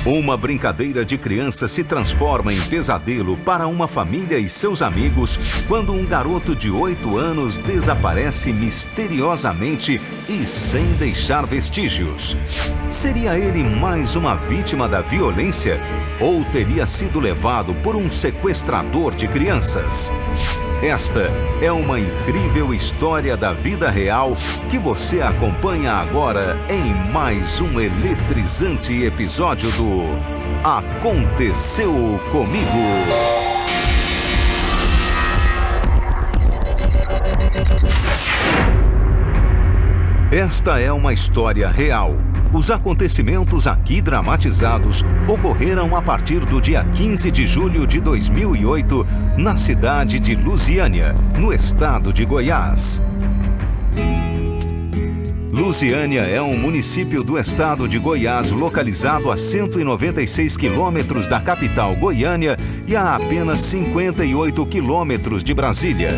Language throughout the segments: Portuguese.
Uma brincadeira de criança se transforma em pesadelo para uma família e seus amigos quando um garoto de 8 anos desaparece misteriosamente e sem deixar vestígios. Seria ele mais uma vítima da violência ou teria sido levado por um sequestrador de crianças? Esta é uma incrível história da vida real que você acompanha agora em mais um eletrizante episódio do Aconteceu Comigo. Esta é uma história real. Os acontecimentos aqui dramatizados ocorreram a partir do dia 15 de julho de 2008, na cidade de Lusiânia, no estado de Goiás. Lusiânia é um município do estado de Goiás, localizado a 196 quilômetros da capital Goiânia e a apenas 58 quilômetros de Brasília.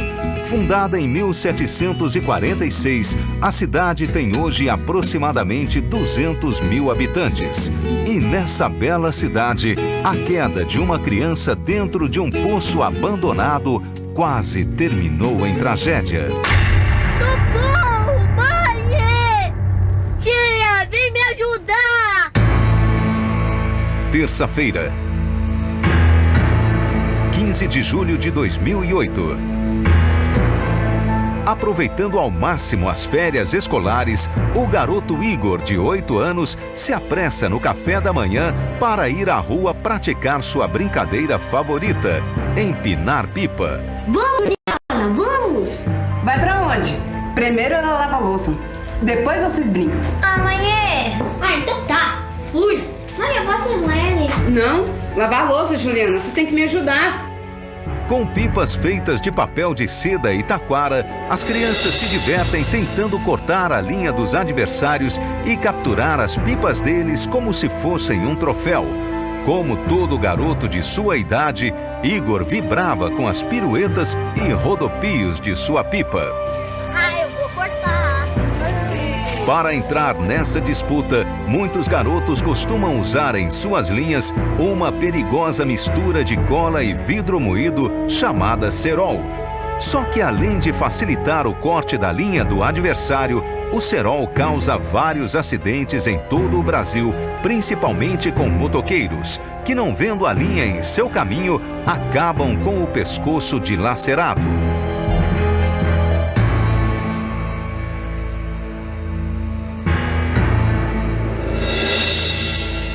Fundada em 1746, a cidade tem hoje aproximadamente 200 mil habitantes. E nessa bela cidade, a queda de uma criança dentro de um poço abandonado quase terminou em tragédia. Socorro, mãe! Tia, vem me ajudar! Terça-feira, 15 de julho de 2008. Aproveitando ao máximo as férias escolares, o garoto Igor, de 8 anos, se apressa no café da manhã para ir à rua praticar sua brincadeira favorita, empinar pipa. Vamos, Ana, vamos! Vai pra onde? Primeiro ela lava a louça, depois vocês brincam. Ah, mãe, então tá, fui. Mãe, eu posso ir com ele? Não, lavar a louça, Juliana, você tem que me ajudar. Com pipas feitas de papel de seda e taquara, as crianças se divertem tentando cortar a linha dos adversários e capturar as pipas deles como se fossem um troféu. Como todo garoto de sua idade, Igor vibrava com as piruetas e rodopios de sua pipa. Eu vou cortar. Para entrar nessa disputa, muitos garotos costumam usar em suas linhas uma perigosa mistura de cola e vidro moído chamada cerol. Só que além de facilitar o corte da linha do adversário, o cerol causa vários acidentes em todo o Brasil, principalmente com motoqueiros, que não vendo a linha em seu caminho, acabam com o pescoço dilacerado.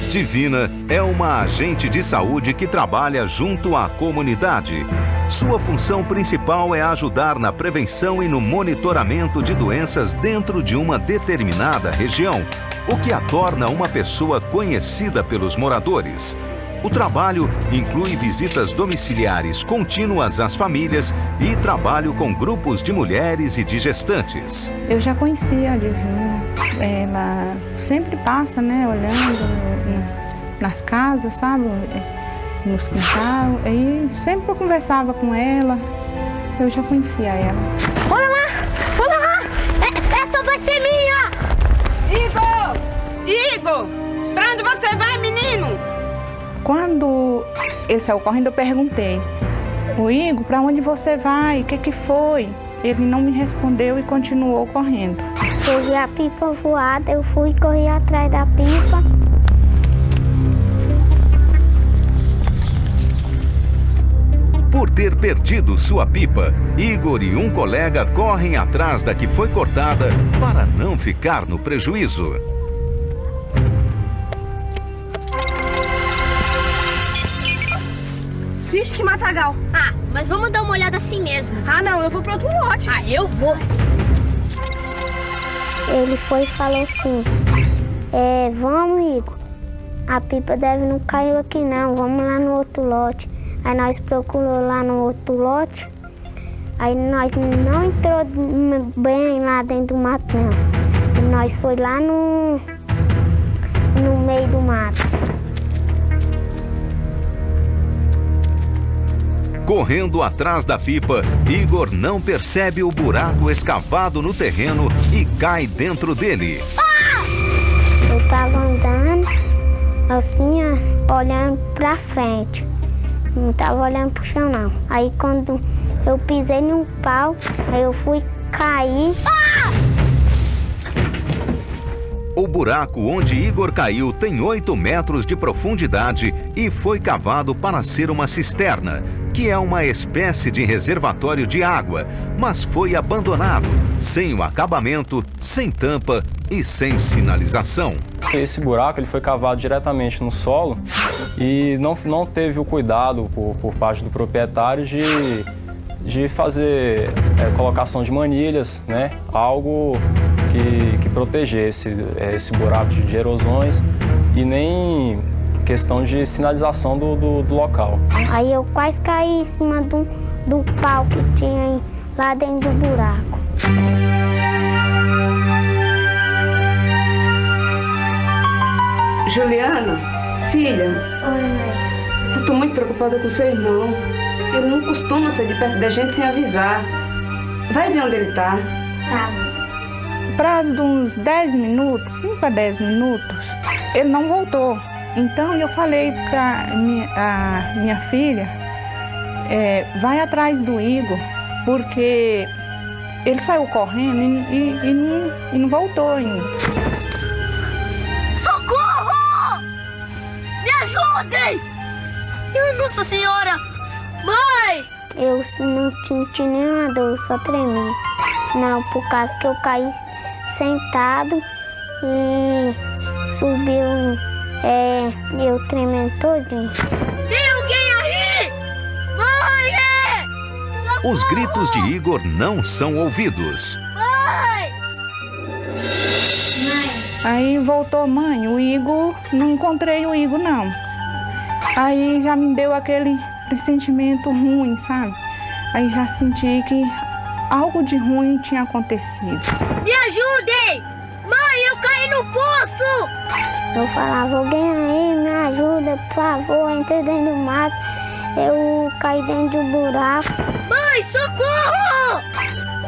Divina é uma agente de saúde que trabalha junto à comunidade. Sua função principal é ajudar na prevenção e no monitoramento de doenças dentro de uma determinada região, o que a torna uma pessoa conhecida pelos moradores. O trabalho inclui visitas domiciliares contínuas às famílias e trabalho com grupos de mulheres e de gestantes. Eu já conhecia a Divina, ela sempre passa, né, olhando nas casas, sabe, nos quintais, e sempre eu conversava com ela, eu já conhecia ela. Olha lá! Essa vai ser minha! Igor, pra onde você vai, menino? Quando ele saiu correndo, eu perguntei: "Ô Igor, pra onde você vai? O que foi?" Ele não me respondeu e continuou correndo. Eu vi a pipa voada, eu fui correr atrás da pipa. Por ter perdido sua pipa, Igor e um colega correm atrás da que foi cortada para não ficar no prejuízo. Vixe, que matagal. Mas vamos dar uma olhada assim mesmo. Não, eu vou pro outro lote. Eu vou. Ele foi e falou assim: vamos, Igor. A pipa deve não cair aqui não, vamos lá no outro lote. Aí nós procuramos lá no outro lote. Aí nós não entrou bem lá dentro do mato não. E nós foi lá no meio do mato. Correndo atrás da pipa, Igor não percebe o buraco escavado no terreno e cai dentro dele. Eu tava andando, assim, olhando pra frente. Não tava olhando pro chão, não. Aí quando eu pisei num pau, aí eu fui cair. O buraco onde Igor caiu tem 8 metros de profundidade e foi cavado para ser uma cisterna, que é uma espécie de reservatório de água, mas foi abandonado, sem o acabamento, sem tampa e sem sinalização. Esse buraco ele foi cavado diretamente no solo e não teve o cuidado por parte do proprietário de fazer colocação de manilhas, né? Algo que protegesse esse buraco de erosões e nem questão de sinalização do local. Aí eu quase caí em cima do pau que tinha lá dentro do buraco. Juliana, filha, Oi, mãe. eu tô muito preocupada com o seu irmão. Ele não costuma sair de perto da gente sem avisar. Vai ver onde ele tá. Tá. Prazo de uns 10 minutos, 5 a 10 minutos, ele não voltou. Então eu falei para a minha filha, vai atrás do Igor, porque ele saiu correndo e não voltou ainda. Socorro! Me ajudem! Nossa Senhora! Mãe! Eu não senti nenhuma dor, só tremi. Não, por causa que eu caí sentado e subiu, eu tremendo todinho. Tem alguém aí? Mãe! Os gritos de Igor não são ouvidos. Mãe! Aí voltou, mãe, o Igor, não encontrei o Igor não. Aí já me deu aquele pressentimento ruim, sabe? Aí já senti que algo de ruim tinha acontecido. Me ajudem! Mãe, eu caí no poço! Eu falava, alguém aí me ajuda, por favor, entrei dentro do mato. Eu caí dentro de um buraco. Mãe, socorro!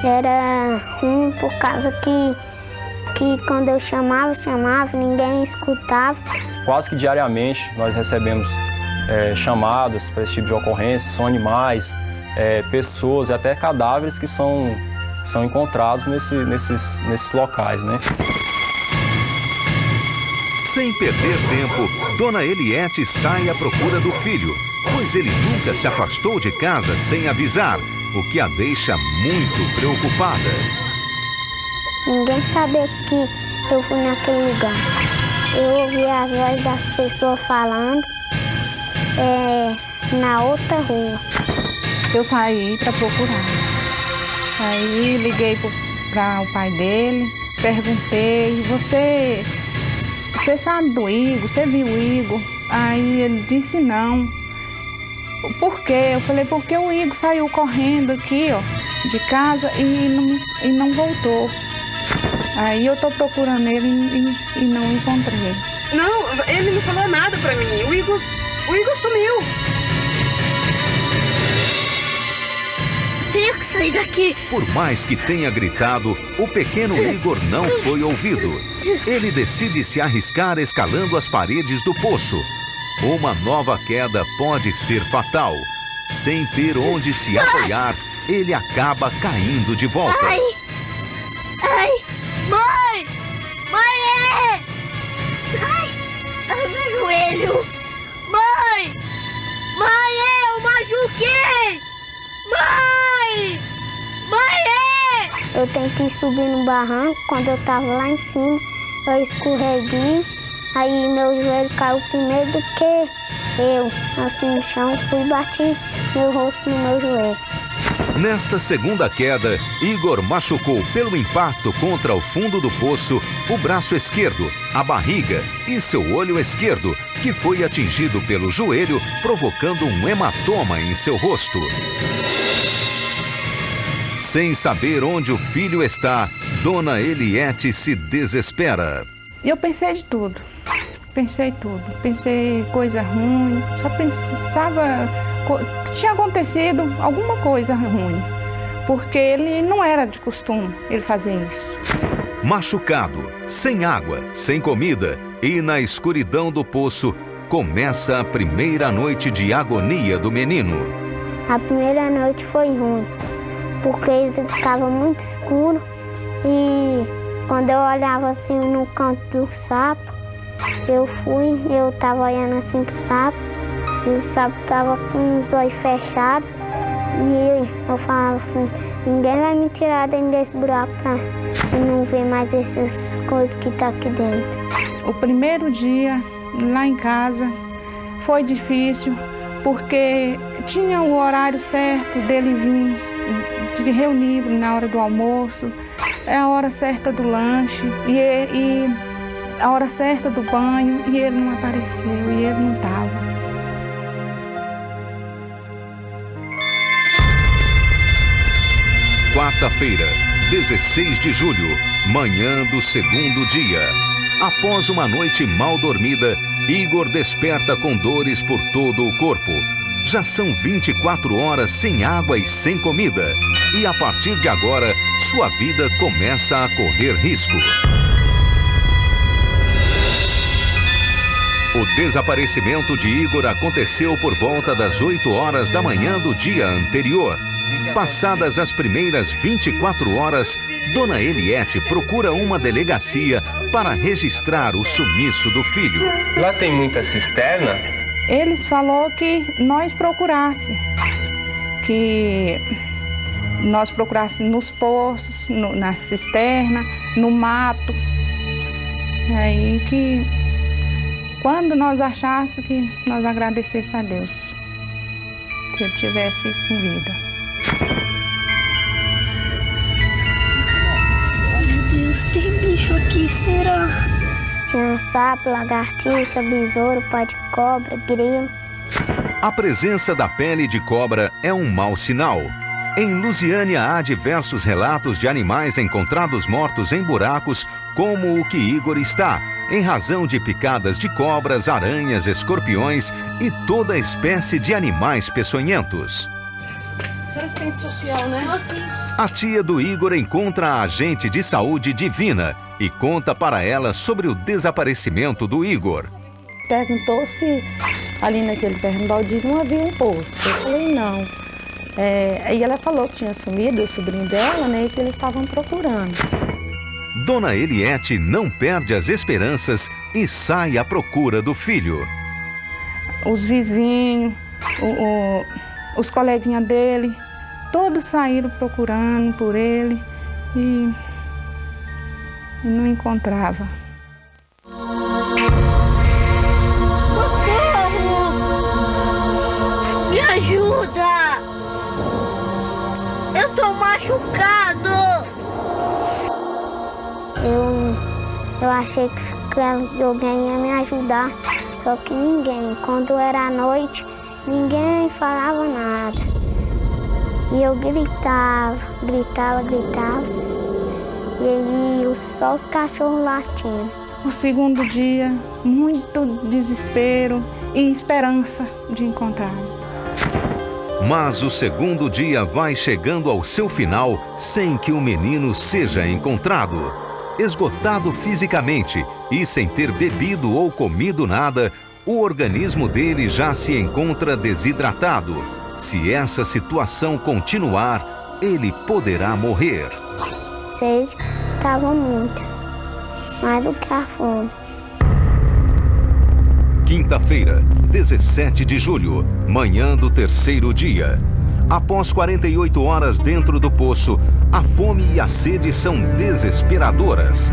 Era ruim por causa que quando eu chamava, ninguém escutava. Quase que diariamente nós recebemos chamadas para esse tipo de ocorrência, são animais, pessoas e até cadáveres que são encontrados nesses locais, né? Sem perder tempo, Dona Eliette sai à procura do filho, pois ele nunca se afastou de casa sem avisar, o que a deixa muito preocupada. Ninguém sabia que eu fui naquele lugar. Eu ouvi as vozes das pessoas falando na outra rua. Eu saí para procurar. Aí liguei para o pai dele, perguntei, você sabe do Igor? Você viu o Igor? Aí ele disse não. Por quê? Eu falei, porque o Igor saiu correndo aqui, ó, de casa e não voltou. Aí eu tô procurando ele e não encontrei. Não, ele não falou nada pra mim. O Igor sumiu. Tenho que sair daqui. Por mais que tenha gritado, o pequeno Igor não foi ouvido. Ele decide se arriscar escalando as paredes do poço. Uma nova queda pode ser fatal. Sem ter onde se apoiar, ele acaba caindo de volta. Ai! Mãe! Mãe! Ai! Meu joelho! Mãe! Mãe, eu machuquei! Mãe! Mãe! Eu tentei subir no barranco, quando eu tava lá em cima, eu escorreguei, aí meu joelho caiu primeiro do que eu, assim no chão, fui e bati meu rosto no meu joelho. Nesta segunda queda, Igor machucou pelo impacto contra o fundo do poço o braço esquerdo, a barriga e seu olho esquerdo, que foi atingido pelo joelho, provocando um hematoma em seu rosto. Sem saber onde o filho está, Dona Eliette se desespera. Eu pensei de tudo. Pensei tudo. Pensei coisa ruim. Só pensava que tinha acontecido alguma coisa ruim. Porque ele não era de costume ele fazer isso. Machucado, sem água, sem comida, E na escuridão do poço, começa a primeira noite de agonia do menino. A primeira noite foi ruim, porque estava muito escuro e quando eu olhava assim no canto do sapo, eu estava olhando assim pro sapo e o sapo estava com os olhos fechados e eu falava assim, ninguém vai me tirar dentro desse buraco pra eu não ver mais essas coisas que tá aqui dentro. O primeiro dia lá em casa foi difícil, porque tinha o horário certo dele vir, de reunir na hora do almoço, é a hora certa do lanche e a hora certa do banho, e ele não apareceu, e ele não estava. Quarta-feira, 16 de julho, manhã do segundo dia. Após uma noite mal dormida, Igor desperta com dores por todo o corpo. Já são 24 horas sem água e sem comida. E a partir de agora, sua vida começa a correr risco. O desaparecimento de Igor aconteceu por volta das 8 horas da manhã do dia anterior. Passadas as primeiras 24 horas, Dona Eliette procura uma delegacia para registrar o sumiço do filho. Lá tem muita cisterna? Eles falaram que nós procurasse, nos poços, na cisterna, no mato. Aí que quando nós achássemos que nós agradecesse a Deus, se ele tivesse com vida. Meu Deus, tem bicho aqui, será? Tinha sapo, lagartixa, besouro, pó de cobra, grilo. A presença da pele de cobra é um mau sinal. Em Lusiânia há diversos relatos de animais encontrados mortos em buracos, como o que Igor está, em razão de picadas de cobras, aranhas, escorpiões e toda espécie de animais peçonhentos. A senhora é assistente social, né? A tia do Igor encontra a agente de saúde Divina e conta para ela sobre o desaparecimento do Igor. Perguntou se ali naquele terreno baldio não havia um poço. Eu falei não. Aí ela falou que tinha sumido o sobrinho dela, né, e que eles estavam procurando. Dona Eliette não perde as esperanças e sai à procura do filho. Os vizinhos, os coleguinhas dele, todos saíram procurando por ele e não encontrava. Socorro! Me ajuda! Eu tô machucado! Eu achei que alguém ia me ajudar, só que ninguém. Quando era noite, ninguém falava nada. E eu gritava. E aí só os cachorros latindo. O segundo dia, muito desespero e esperança de encontrá-lo. Mas o segundo dia vai chegando ao seu final sem que o menino seja encontrado. Esgotado fisicamente e sem ter bebido ou comido nada, o organismo dele já se encontra desidratado. Se essa situação continuar, ele poderá morrer. Sede estava muito, mais do que a fome. Quinta-feira, 17 de julho, manhã do terceiro dia. Após 48 horas dentro do poço, a fome e a sede são desesperadoras.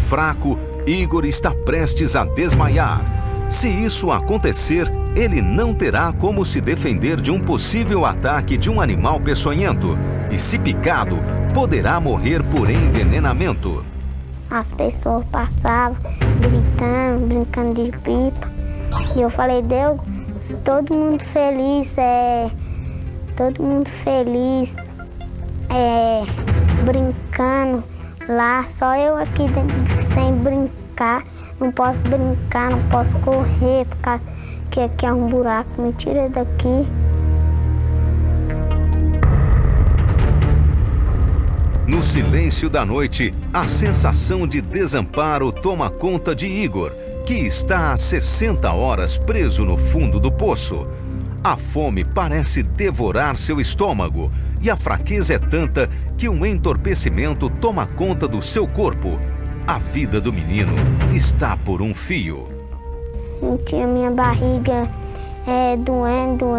Fraco, Igor está prestes a desmaiar. Se isso acontecer, ele não terá como se defender de um possível ataque de um animal peçonhento. E se picado, poderá morrer por envenenamento. As pessoas passavam gritando, brincando de pipa. E eu falei, Deus, todo mundo feliz, brincando lá, só eu aqui sem brincar, não posso brincar, não posso correr, porque aqui é um buraco, me tira daqui. No silêncio da noite, a sensação de desamparo toma conta de Igor, que está há 60 horas preso no fundo do poço. A fome parece devorar seu estômago e a fraqueza é tanta que um entorpecimento toma conta do seu corpo. A vida do menino está por um fio. Sentia minha barriga doendo.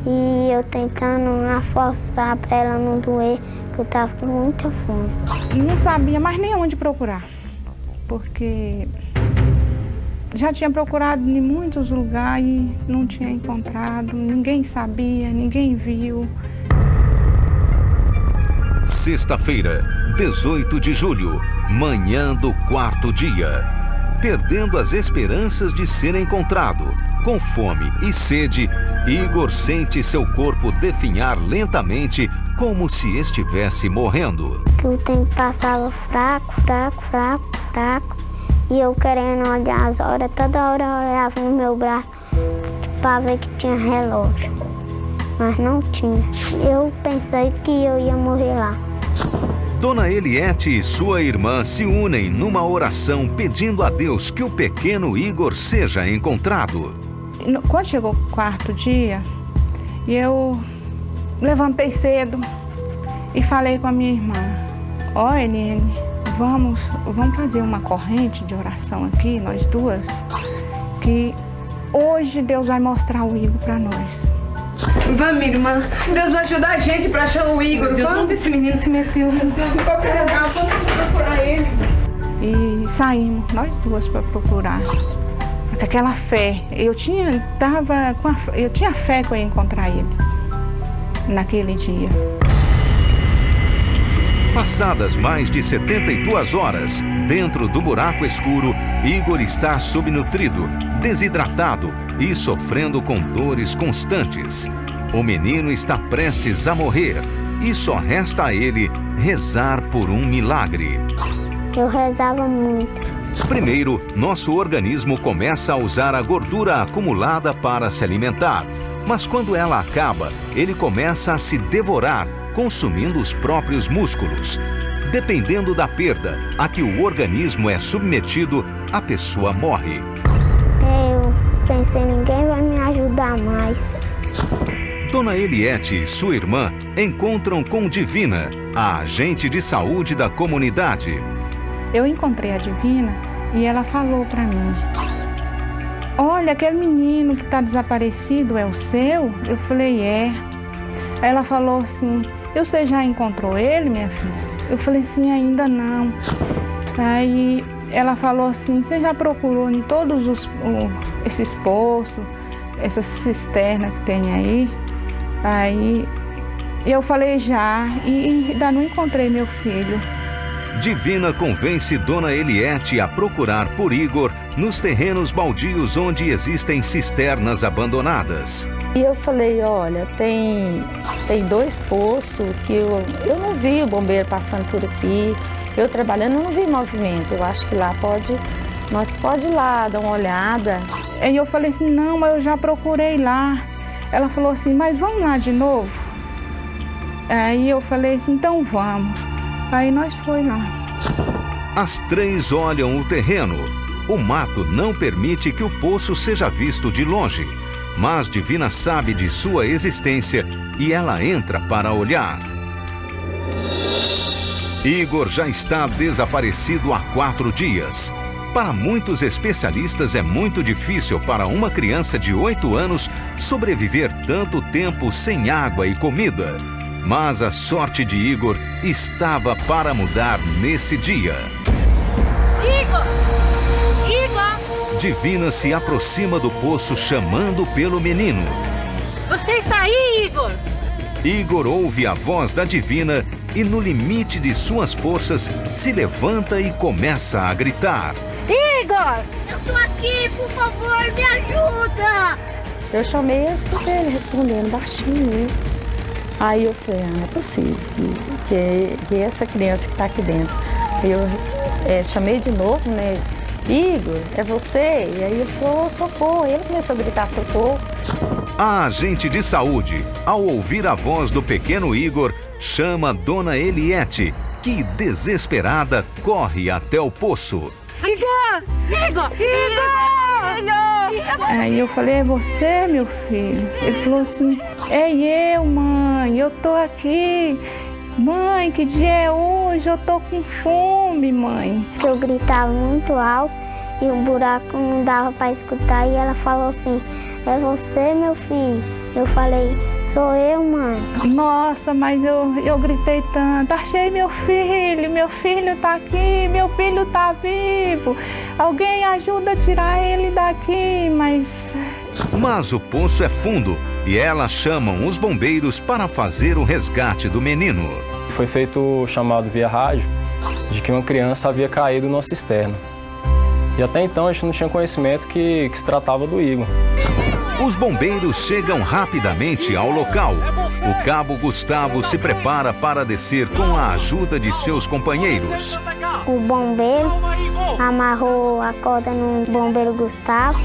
E eu tentando forçar para ela não doer, porque eu estava com muita fome. Não sabia mais nem onde procurar, porque já tinha procurado em muitos lugares e não tinha encontrado, ninguém sabia, ninguém viu. Sexta-feira, 18 de julho, manhã do 4º dia. Perdendo as esperanças de ser encontrado, com fome e sede, Igor sente seu corpo definhar lentamente, como se estivesse morrendo. O tempo passava fraco. E eu querendo olhar as horas, toda hora eu olhava no meu braço para ver que tinha relógio. Mas não tinha. Eu pensei que eu ia morrer lá. Dona Eliette e sua irmã se unem numa oração pedindo a Deus que o pequeno Igor seja encontrado. Quando chegou o 4º dia, eu levantei cedo e falei com a minha irmã: ó, Eliane, vamos fazer uma corrente de oração aqui, nós duas, que hoje Deus vai mostrar o Igor para nós. Vamos, minha irmã. Deus vai ajudar a gente para achar o Igor. Vamos, esse menino se meteu. Em qualquer lugar, vamos procurar ele. E saímos, nós duas, para procurar. Com aquela fé. Eu tinha fé que eu ia encontrar ele naquele dia. Passadas mais de 72 horas, dentro do buraco escuro, Igor está subnutrido, desidratado e sofrendo com dores constantes. O menino está prestes a morrer e só resta a ele rezar por um milagre. Eu rezava muito. Primeiro, nosso organismo começa a usar a gordura acumulada para se alimentar. Mas quando ela acaba, ele começa a se devorar, consumindo os próprios músculos. Dependendo da perda a que o organismo é submetido, a pessoa morre. Eu pensei, ninguém vai me ajudar mais. Dona Eliette e sua irmã encontram com Divina, a agente de saúde da comunidade. Eu encontrei a Divina e ela falou para mim: olha, aquele menino que está desaparecido é o seu? Eu falei, é. Aí ela falou assim: você já encontrou ele, minha filha? Eu falei assim, ainda não. Aí ela falou assim: você já procurou em todos esses poços, essas cisternas que tem aí? Aí eu falei, já, e ainda não encontrei meu filho. Divina convence Dona Eliette a procurar por Igor nos terrenos baldios onde existem cisternas abandonadas. E eu falei, olha, tem 2 poços que eu não vi o bombeiro passando por aqui. Eu trabalhando, eu não vi movimento. Eu acho que lá nós pode ir lá dar uma olhada. Aí eu falei assim, não, mas eu já procurei lá. Ela falou assim, mas vamos lá de novo? Aí eu falei assim, então vamos. Aí nós foi lá. As 3 olham o terreno. O mato não permite que o poço seja visto de longe, mas Divina sabe de sua existência e ela entra para olhar. Igor já está desaparecido há 4 dias. Para muitos especialistas é muito difícil para uma criança de 8 anos sobreviver tanto tempo sem água e comida. Mas a sorte de Igor estava para mudar nesse dia. Igor! Igor! Divina se aproxima do poço chamando pelo menino. Você está aí, Igor? Igor ouve a voz da Divina e, no limite de suas forças, se levanta e começa a gritar. Igor! Eu tô aqui, por favor, me ajuda! Eu chamei e escutei ele respondendo baixinho isso. Aí eu falei, não é possível que essa criança que está aqui dentro. Eu chamei de novo, né? Igor, é você? E aí ele falou, socorro. Ele começou a gritar, socorro. A agente de saúde, ao ouvir a voz do pequeno Igor, chama Dona Eliete, que, desesperada, corre até o poço. Igor! Aí eu falei, é você, meu filho? Ele falou assim, é eu, mãe, eu tô aqui. Mãe, que dia é hoje? Eu tô com fome, mãe. Eu gritava muito alto e o buraco não dava para escutar. E ela falou assim, é você, meu filho? Eu falei, sou eu, mãe. Nossa, mas eu gritei tanto. Achei meu filho tá aqui, meu filho tá vivo. Alguém ajuda a tirar ele daqui, Mas o poço é fundo e elas chamam os bombeiros para fazer o resgate do menino. Foi feito o chamado via rádio de que uma criança havia caído numa cisterna. E até então a gente não tinha conhecimento que se tratava do Igor. Os bombeiros chegam rapidamente ao local. O cabo Gustavo se prepara para descer com a ajuda de seus companheiros. O bombeiro amarrou a corda no bombeiro Gustavo.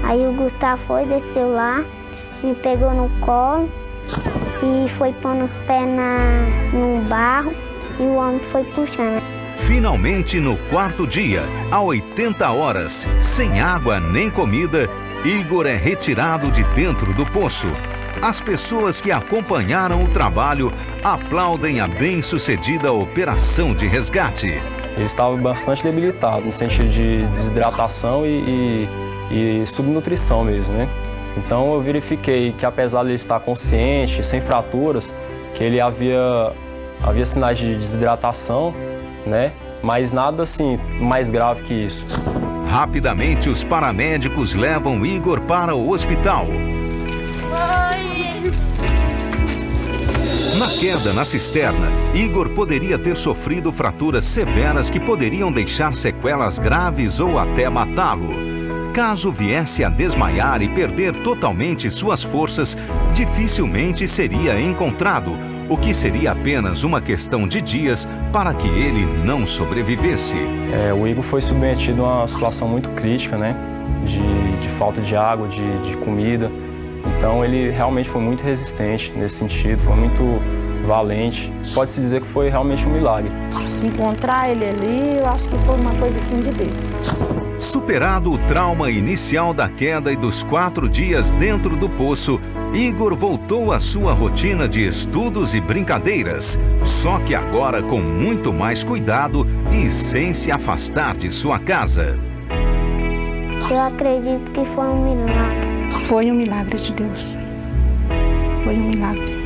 Aí o Gustavo foi, desceu lá, me pegou no colo e foi pondo os pés no barro e o homem foi puxando. Finalmente, no quarto dia, a 80 horas, sem água nem comida, Igor é retirado de dentro do poço. As pessoas que acompanharam o trabalho aplaudem a bem-sucedida operação de resgate. Ele estava bastante debilitado, no sentido de desidratação e subnutrição mesmo, né? Então eu verifiquei que, apesar de ele estar consciente, sem fraturas, que ele havia sinais de desidratação, né? Mas nada assim mais grave que isso. Rapidamente, os paramédicos levam Igor para o hospital. Na queda na cisterna, Igor poderia ter sofrido fraturas severas que poderiam deixar sequelas graves ou até matá-lo. Caso viesse a desmaiar e perder totalmente suas forças, dificilmente seria encontrado, o que seria apenas uma questão de dias para que ele não sobrevivesse. O Igor foi submetido a uma situação muito crítica, né? De falta de água, de comida. Então ele realmente foi muito resistente nesse sentido, foi muito valente. Pode-se dizer que foi realmente um milagre. Encontrar ele ali, eu acho que foi uma coisa assim de Deus. Superado o trauma inicial da queda e dos 4 dias dentro do poço, Igor voltou à sua rotina de estudos e brincadeiras, só que agora com muito mais cuidado e sem se afastar de sua casa. Eu acredito que foi um milagre. Foi um milagre de Deus. Foi um milagre.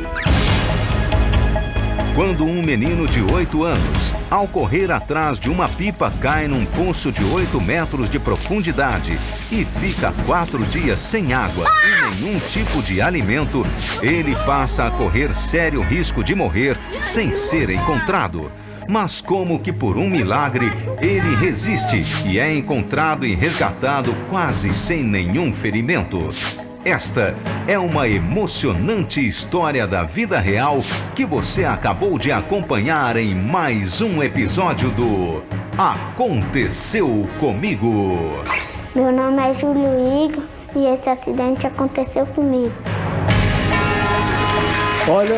Quando um menino de 8 anos, ao correr atrás de uma pipa, cai num poço de 8 metros de profundidade e fica 4 dias sem água e nenhum tipo de alimento, ele passa a correr sério risco de morrer sem ser encontrado. Mas como que por um milagre, ele resiste e é encontrado e resgatado quase sem nenhum ferimento. Esta é uma emocionante história da vida real que você acabou de acompanhar em mais um episódio do Aconteceu Comigo. Meu nome é Júlio Igor e esse acidente aconteceu comigo. Olha,